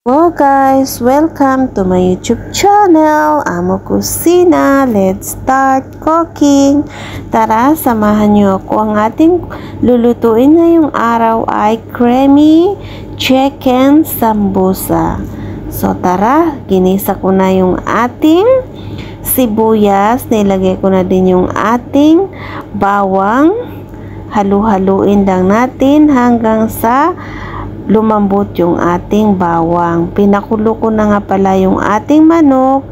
Hello guys! Welcome to my YouTube channel, Amo Kusina. Let's start cooking! Tara, samahan niyo ako. Ang ating lulutuin ngayong araw ay creamy chicken sambusa. So tara, ginisa ko na yung ating sibuyas. Nilagay ko na din yung ating bawang. Halu-haluin lang natin hanggang sa lumambot yung ating bawang. Pinakulo ko na nga pala yung ating manok.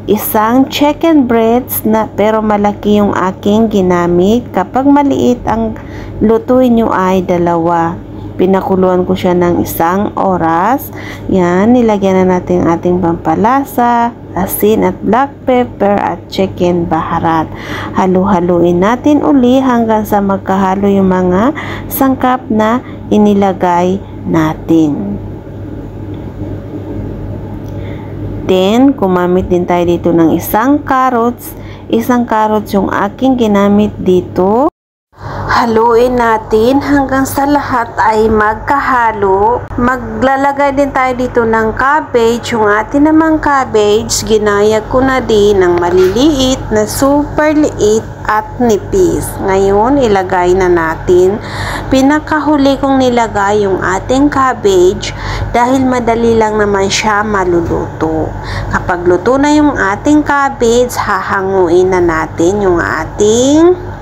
Isang chicken breasts na pero malaki yung aking ginamit. Kapag maliit ang lutuin nyo ay dalawa. Pinakuluan ko siya ng 1 oras. Yan, nilagyan na natin ang ating pampalasa, asin at black pepper at chicken baharat. Halu-haluin natin uli hanggang sa magkahalo yung mga sangkap na inilagay natin. Then, gumamit din tayo dito ng isang carrots. Isang carrots yung aking ginamit dito. Haluin natin hanggang sa lahat ay magkahalo. Maglalagay din tayo dito ng cabbage. Yung atin namang cabbage, ginayag ko na din ng maliliit na super liit at nipis. Ngayon, ilagay na natin. Pinakahuli kong nilagay yung ating cabbage dahil madali lang naman siya maluluto. Kapag luto na yung ating cabbage, hahanguin na natin yung ating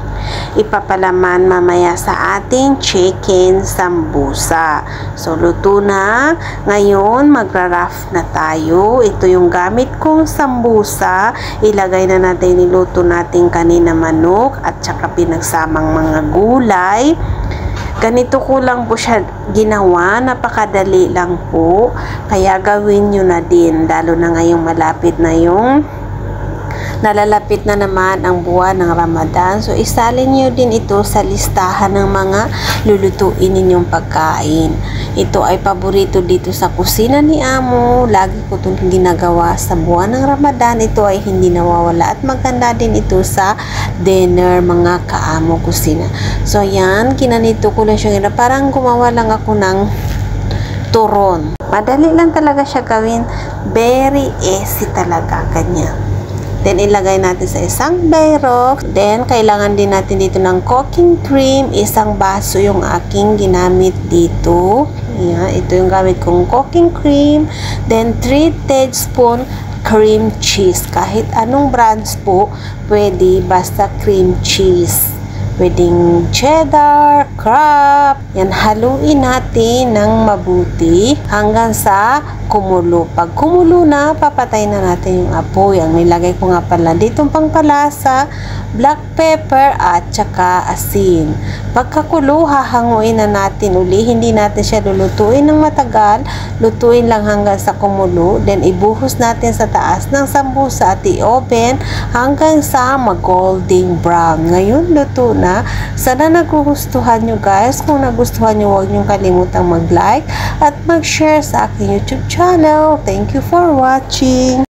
ipapalaman mamaya sa ating chicken sambusa. So, luto na. Ngayon, magra-rough na tayo. Ito yung gamit kong sambusa. Ilagay na natin, niluto natin kanina manok at saka pinagsamang mga gulay. Ganito ko lang po siya ginawa. Napakadali lang po. Kaya gawin nyo na din. Lalo na ngayong malapit na yung nalalapit na naman ang buwan ng Ramadan. So, isalin nyo din ito sa listahan ng mga lulutuin ninyong pagkain. Ito ay paborito dito sa kusina ni Amo. Lagi ko itong ginagawa sa buwan ng Ramadan. Ito ay hindi nawawala at maganda din ito sa dinner, mga kaamo kusina. So, yan. Kinanito ko lang siya. Parang gumawa lang ako ng turon. Madali lang talaga siya gawin. Very easy talaga. Ganyan. Then, ilagay natin sa isang bayrox. Then, kailangan din natin dito ng cooking cream. 1 baso yung aking ginamit dito. Ayan, ito yung gamit kong cooking cream. Then, 3 tablespoon cream cheese. Kahit anong brands po, pwede basta cream cheese. Pwedeng cheddar, crab. Yan, haluin natin ng mabuti hanggang sa kumulo. Pag kumulo na, papatay na natin yung apoy. Ang nilagay ko nga pala ditong pangpalasa, black pepper at saka asin. Pagkakulo, hahanguin na natin uli. Hindi natin siya lulutuin ng matagal. Lutuin lang hanggang sa kumulo. Then, ibuhos natin sa taas ng sambusa at i-open hanggang sa mag-golden brown. Ngayon, luto na. Sana nagugustuhan nyo guys. Kung nagustuhan nyo, huwag nyo kalimutang mag-like at mag-share sa aking YouTube channel. Thank you for watching.